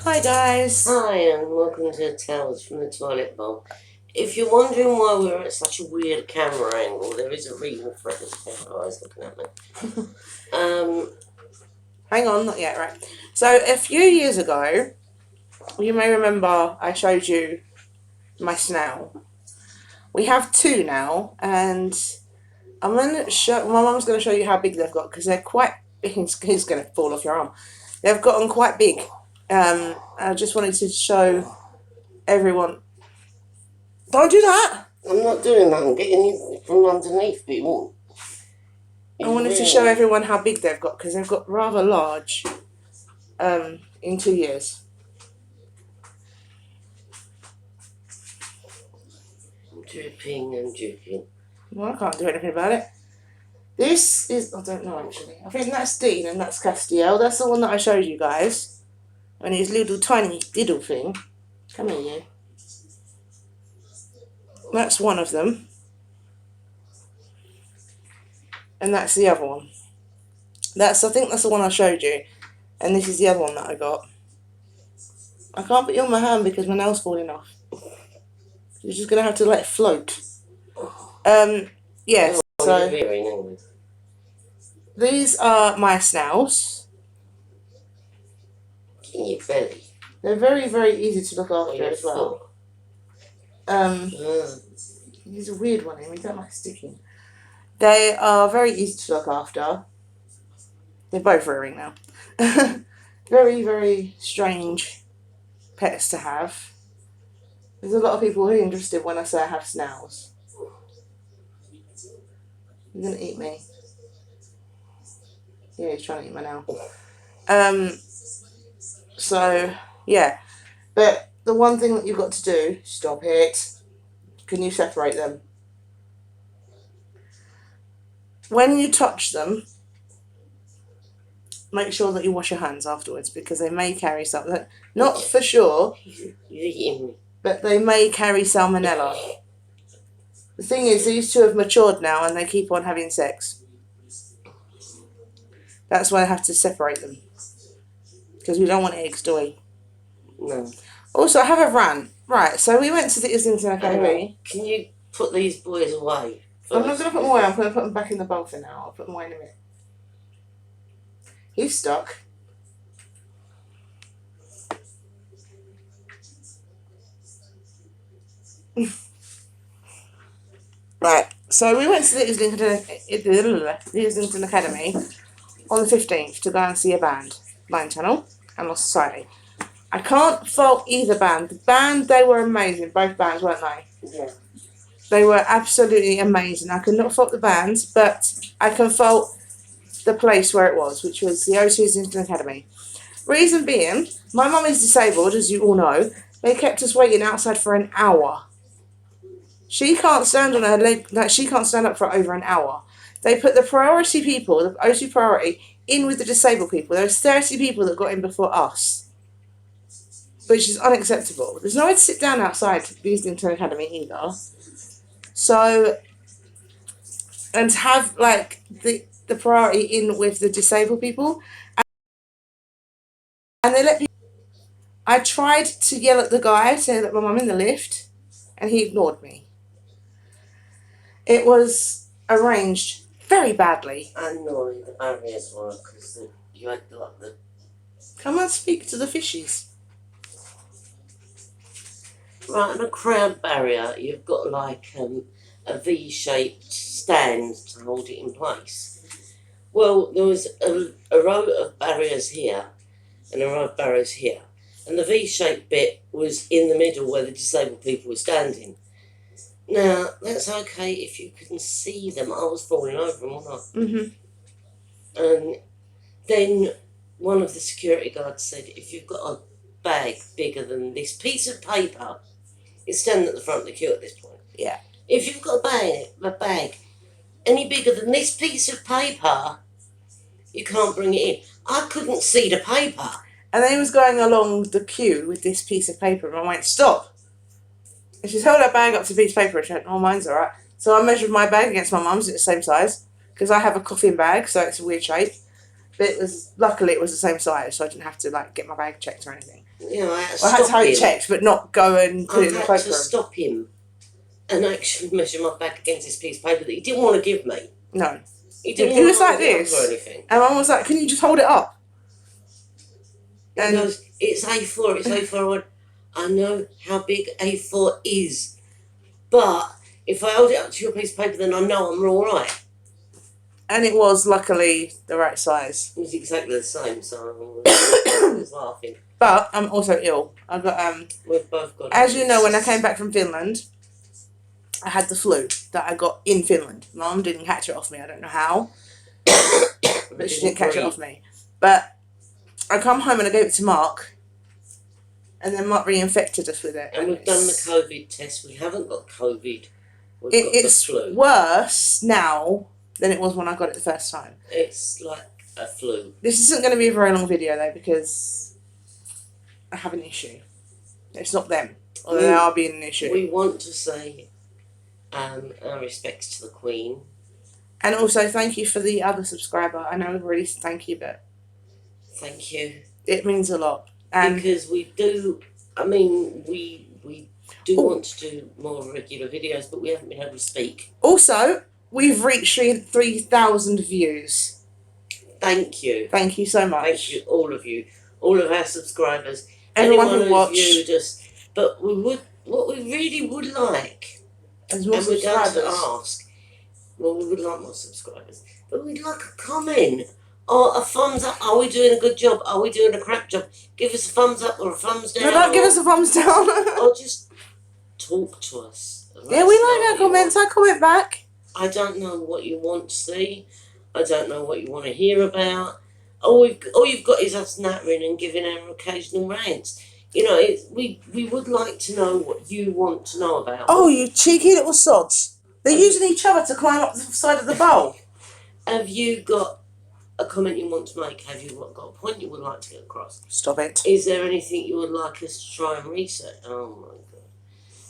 Hi guys. Hi, and welcome to Tales from the Toilet Bowl. If you're wondering why we're at such a weird camera angle, there is a reason for it. There's guys looking at me. Hang on, not yet, right. So a few years ago, you may remember I showed you my snail. We have two now, and I'm gonna show. My mum's gonna show you how big they've got because they're quite. He's gonna fall off your arm. They've gotten quite big. I just wanted to show everyone. Don't do that. I'm not doing that. I'm getting you from underneath, but it won't. I wanted to show everyone how big they've got because they've got rather large. In 2 years. I'm dripping. Well, I can't do anything about it. This is, I don't know actually. I think that's Dean and that's Castiel. That's the one that I showed you guys. And his little tiny diddle thing. Come here, you. That's one of them. And that's the other one. I think that's the one I showed you. And this is the other one that I got. I can't put it on my hand because my nail's falling off. You're just going to have to let it float. Yes. So these are my snails. In your belly. They're very, very easy to look after as well. He's a weird one, we don't like sticking. They are very easy to look after. They're both rearing now. Very, very strange pets to have. There's a lot of people who are interested when I say I have snails. You're gonna eat me. Yeah, he's trying to eat my nail. So yeah, but the one thing that you've got to do, stop it. Can you separate them? When you touch them, make sure that you wash your hands afterwards because they may carry something. Not for sure, but they may carry salmonella. The thing is, these two have matured now and they keep on having sex. That's why I have to separate them. Because we don't want eggs, do we? No. Also, I have a rant. Right, so we went to the Islington Academy. Can you put these boys away? I'm not going to put them away, I'm going to put them back in the bowl for now. I'll put them away in a minute. He's stuck. Right, so we went to the Islington Academy on the 15th to go and see a band, Lion Channel and Lost Society. I can't fault either band. The band, they were amazing. Both bands, weren't they? Yeah. They were absolutely amazing. I cannot fault the bands, but I can fault the place where it was, which was the O2 Islington Academy. Reason being, my mum is disabled, as you all know. They kept us waiting outside for an hour. She can't stand on her leg, like she can't stand up for over an hour. They put the priority people, the O2 priority, in with the disabled people. There's 30 people that got in before us, which is unacceptable. There's no way to sit down outside the Islington Academy either. So, and to have like the priority in with the disabled people, and they let people. I tried to yell at the guy, say that my mum in the lift, and he ignored me. It was arranged very badly. I know the barriers were because you had like the. Come and speak to the fishies. Right, on a crowd barrier, you've got like a V-shaped stand to hold it in place. Well, there was a row of barriers here and a row of barriers here. And the V-shaped bit was in the middle where the disabled people were standing. Now, that's okay if you can see them. I was falling over them, wasn't I? Mm-hmm. And then one of the security guards said, if you've got a bag bigger than this piece of paper, it's standing at the front of the queue at this point. Yeah. If you've got a bag any bigger than this piece of paper, you can't bring it in. I couldn't see the paper. And then he was going along the queue with this piece of paper, and I went, stop. And she's held her bag up to a piece of paper, and she went, oh, mine's all right. So I measured my bag against my mum's, it's the same size, because I have a coffin bag, so it's a weird shape. But luckily it was the same size, so I didn't have to like get my bag checked or anything. You know, I had to Well, I had to stop have him. it checked, but not go and put it in the I had to cloakroom. stop him and actually measure my bag against this piece of paper that he didn't want to give me. No. He didn't He want was to like hold it up this. or anything. And Mum was like, "Can you just hold it up?" He And goes, it's A4, it's A4. I went, I know how big A4 is, but if I hold it up to your piece of paper, then I know I'm all right. and it was luckily the right size. It was exactly the same, so I was laughing. But I'm also ill. I've got We've both got. as you know, when I came back from Finland, I had the flu that I got in Finland. Mum didn't catch it off me. I don't know how, but she didn't catch it off me. But I come home and I gave it to Mark, and then Mark reinfected us with it. And we've done the COVID test. We haven't got COVID. We've got the It's flu. worse now than it was when I got it the first time. It's like a flu. This isn't going to be a very long video though because I have an issue. It's not them, although they are being an issue. We want to say our respects to the Queen. And also thank you for the other subscriber. I know I've already said thank you, but Thank you. it means a lot. And Because we do, I mean, we do want to do more regular videos, but we haven't been able to speak. also, we've reached 3,000 views. Thank you. Thank you so much. Thank you, all of our subscribers. Everyone Anyone who who's watched. viewed us. But what we really would like, There's more and we're going to subscribers. ask, well, we would like more subscribers, but we'd like a comment or a thumbs up. Are we doing a good job? Are we doing a crap job? Give us a thumbs up or a thumbs down. No, don't give us a thumbs down. Or just talk to us. Yeah, we like our comments. I comment back. I don't know what you want to see. I don't know what you want to hear about. All you've got is us nattering and giving our occasional rants. You know, we would like to know what you want to know about. Oh, you cheeky little sods. They're using each other to climb up the side of the bowl. Have you got a comment you want to make? Have you got a point you would like to get across? Stop it. Is there anything you would like us to try and research? Oh my God.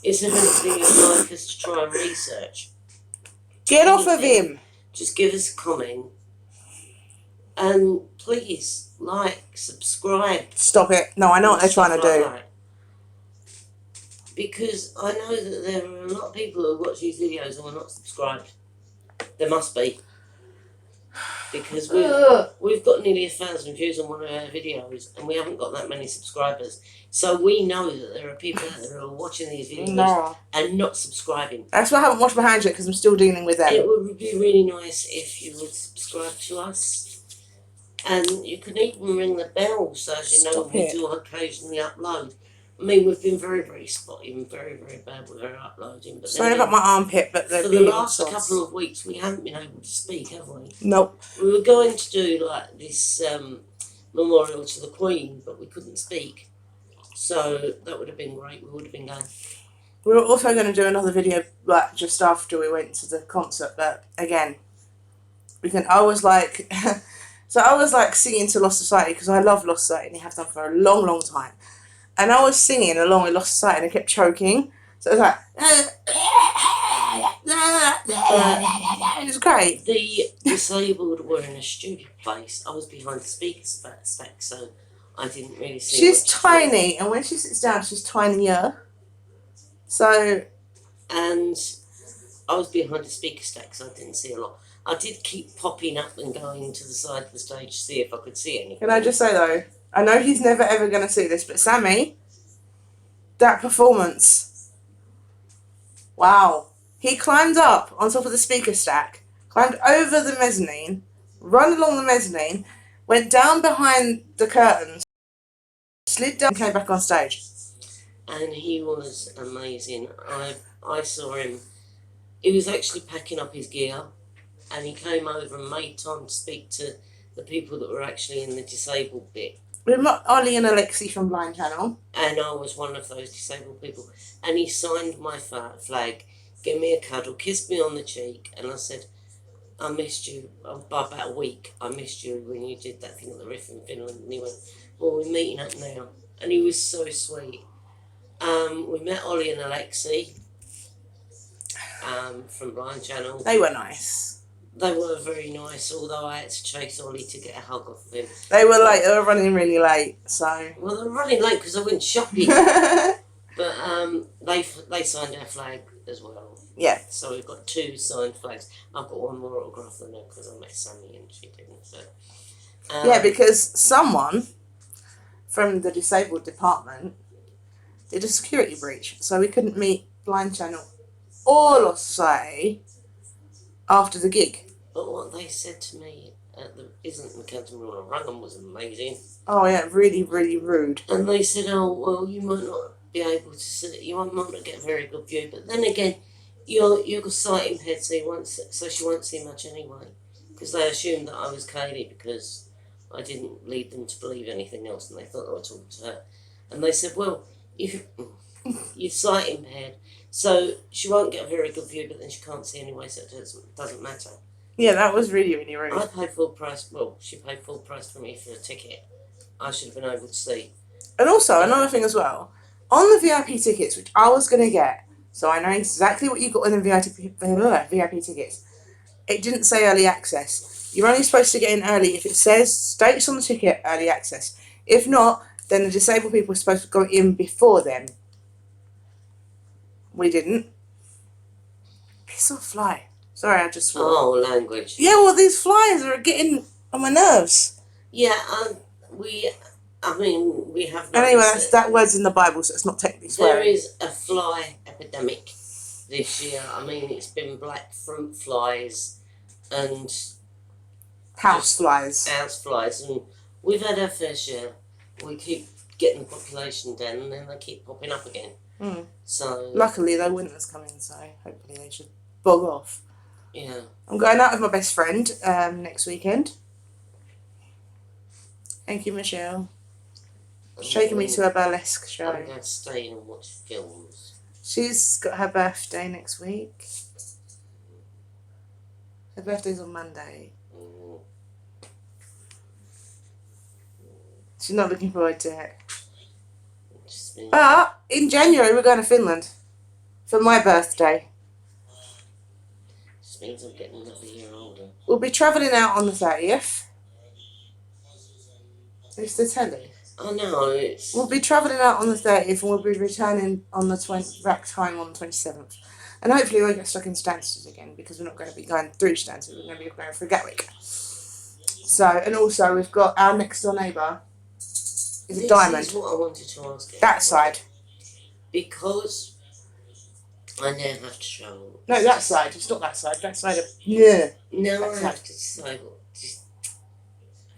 Is there anything you'd like us to try and research? Get off of him. Just give us a comment. And please, like, subscribe. Stop it. No, I know what they're trying to do. Like, because I know that there are a lot of people who watch these videos who are not subscribed. There must be. Because we've got nearly 1,000 views on one of our videos and we haven't got that many subscribers. So we know that there are people out there who are watching these videos and not subscribing. That's why I haven't washed my hands yet because I'm still dealing with them. It would be really nice if you would subscribe to us. And you can even ring the bell so as you know we do occasionally upload. I mean, we've been very, very spotty and very, very bad with our uploading. But Sorry about my armpit, but for the last couple of weeks, we haven't been able to speak, have we? Nope. We were going to do like this memorial to the Queen, but we couldn't speak. So that would have been great. We would have been going. We were also going to do another video like just after we went to the concert, but again, I was like singing to Lost Society because I love Lost Society and they have done for a long, long time. And I was singing along with Lost Society and I kept choking. So it was like, it was great. The disabled were in a stupid place. I was behind the speaker stack, so I didn't really see. She's tiny, and when she sits down, she's tinier. So. And I was behind the speaker stack, so I didn't see a lot. I did keep popping up and going to the side of the stage to see if I could see anything. Can I just say though, I know he's never ever going to see this, but Sammy, that performance, wow. He climbed up on top of the speaker stack, climbed over the mezzanine, run along the mezzanine, went down behind the curtains, slid down and came back on stage. And he was amazing. I saw him. He was actually packing up his gear and he came over and made time to speak to the people that were actually in the disabled bit. We met Ollie and Alexi from Blind Channel. And I was one of those disabled people. And he signed my flag, gave me a cuddle, kissed me on the cheek, and I said, I missed you. By about a week, I missed you when you did that thing at the Riff in Finland. And he went, well, we're meeting up now. And he was so sweet. We met Ollie and Alexi from Blind Channel. They were nice. They were very nice, although I had to chase Ollie to get a hug off of him. They were late. They were running really late, so. Well, they were running late because I went shopping. But they signed our flag as well. Yeah. So we've got 2 signed flags. I've got one more autograph than her because I met Sammy and she didn't. But, yeah, because someone from the disabled department did a security breach, so we couldn't meet Blind Channel or Lost Society after the gig. But what they said to me at the Islington Canterbury Run was amazing. Oh yeah, really, really rude. And they said, "Oh well, you might not be able to see. You might not get a very good view, but then again, you're sight impaired, so she won't see much anyway." Because they assumed that I was Kaylee because I didn't lead them to believe anything else, and they thought I was talking to her. And they said, "Well, you're sight impaired, so she won't get a very good view, but then she can't see anyway, so it doesn't matter." Yeah, that was really, really rude. I paid full price. Well, she paid full price for me for a ticket. I should have been able to see. And also, another thing as well, on the VIP tickets, which I was going to get, so I know exactly what you got in the VIP tickets, it didn't say early access. You're only supposed to get in early if it states on the ticket early access. If not, then the disabled people are supposed to go in before them. We didn't. Piss off, fly. Sorry, I just swore. Oh, language. Yeah, well, these flies are getting on my nerves. Yeah, we have. Anyway, that word's in the Bible, so it's not technically swearing. There is a fly epidemic this year. I mean, it's been black fruit flies and House flies. and we've had our fair share. We keep getting the population down, and then they keep popping up again. Mm. So luckily, though, winter's coming, so hopefully they should bog off. Yeah. I'm going out with my best friend next weekend. Thank you, Michelle. Taking me to a burlesque show. I'm going to stay and watch films. She's got her birthday next week. Her birthday's on Monday. She's not looking forward to it. But in January we're going to Finland for my birthday. Just means I'm getting another year older. We'll be travelling out on the 30th. It's the telly. I know. We'll be travelling out on the 30th and we'll be returning on the back time on the 27th. And hopefully we won't get stuck in Stansted again because we're not going to be going through Stansted, we're going to be going through Gatwick. So, and also we've got our next door neighbour is a diamond. This is what I wanted to ask you. That side. Because I now have to travel. No, that side. It's not that side. That side of... Yeah. Now That I side. have to decide what...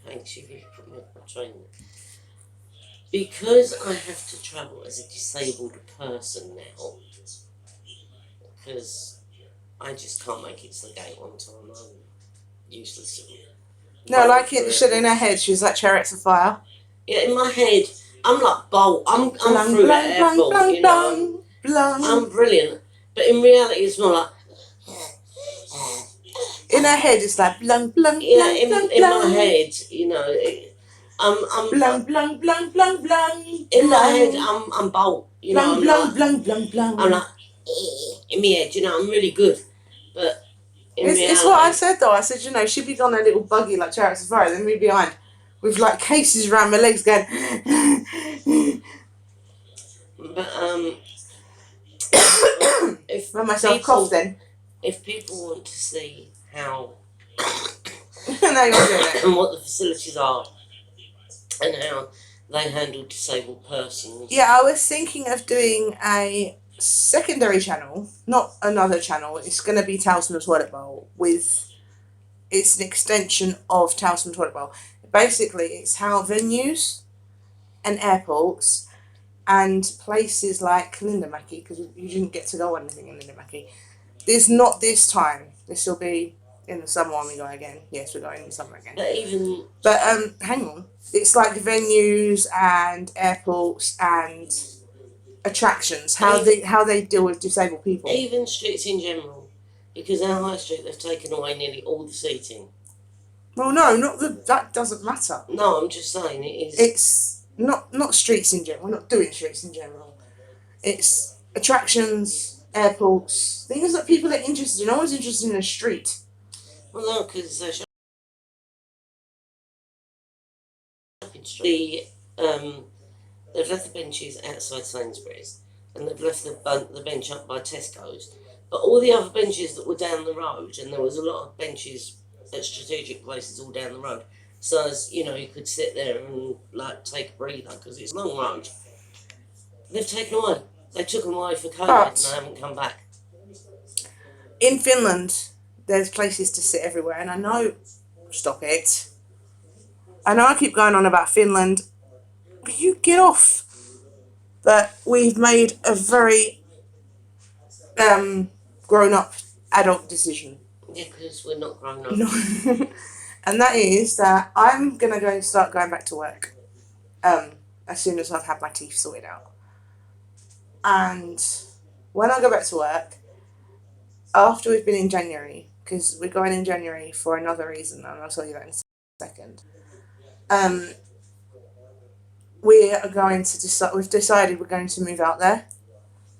Thanks, you really put me off my train. Because I have to travel as a disabled person now, because I just can't make it to the gate one time. I'm useless. No, like it said in her head, she was like Chariots of Fire. Yeah, in my head, I'm like Bolt. I'm Blung, through blung, that blung, airport, blung, you know. blung. I'm brilliant. But in reality, it's more like... In her head, it's like blung, blung, Yeah, blung, in blung, my blung. head, you know, I'm Blung, blung, blung, blung, blung. in my blung. head, I'm Bolt. You know, Blung, I'm blung, like, blung, blung, blung. I'm like, in my head, you know, I'm really good. But in reality, It's what I said though. I said, you know, she'd be on a little buggy like Chariots of Fire, then me behind with like cases around my legs going. But if Run myself people, cough then. if people want to see how No, you're doing it. and what the facilities are and how they handle disabled persons, Yeah, I was thinking of doing a secondary channel, not another channel. It's going to be Tales from the Toilet Bowl it's an extension of Tales from the Toilet Bowl. Basically, it's how venues and airports and places like Lindamaki, because you didn't get to go on anything in Lindamaki. There's not this time. This will be in the summer when we go again. Yes, we're going in the summer again. but even But hang on. It's like venues and airports and attractions. How they deal with disabled people. even streets in general, because our high street they've taken away nearly all the seating. Well, no, that doesn't matter. No, I'm just saying it is. It's not streets in general. We're not doing streets in general. It's attractions, airports, things that people are interested in. No one's interested in a street. Well, no, because shopping street, they've left the benches outside Sainsbury's, and they've left the bench up by Tesco's. But all the other benches that were down the road, and there was a lot of benches at strategic places all down the road. So as you know, you could sit there and like take a breather because it's a long road. They've taken away. They took them away for COVID, But- and they haven't come back. In Finland, there's places to sit everywhere, and I know. Stop it. I know I keep going on about Finland, but you get off. But we've made a very grown-up adult decision. Yeah, because we're not grown up. No. And that is that I'm gonna go and start going back to work. As soon as I've had my teeth sorted out. And when I go back to work, after we've been in January, because we're going in January for another reason, and I'll tell you that in a second. We are going to decide. We've decided we're going to move out there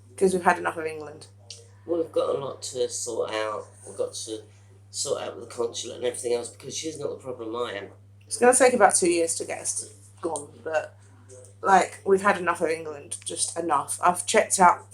because we've had enough of England. We've got a lot to sort out. We've got to sort out with the consulate and everything else because she's not the problem, I am. It's going to take about 2 years to get us gone, but like we've had enough of England, just enough. I've checked out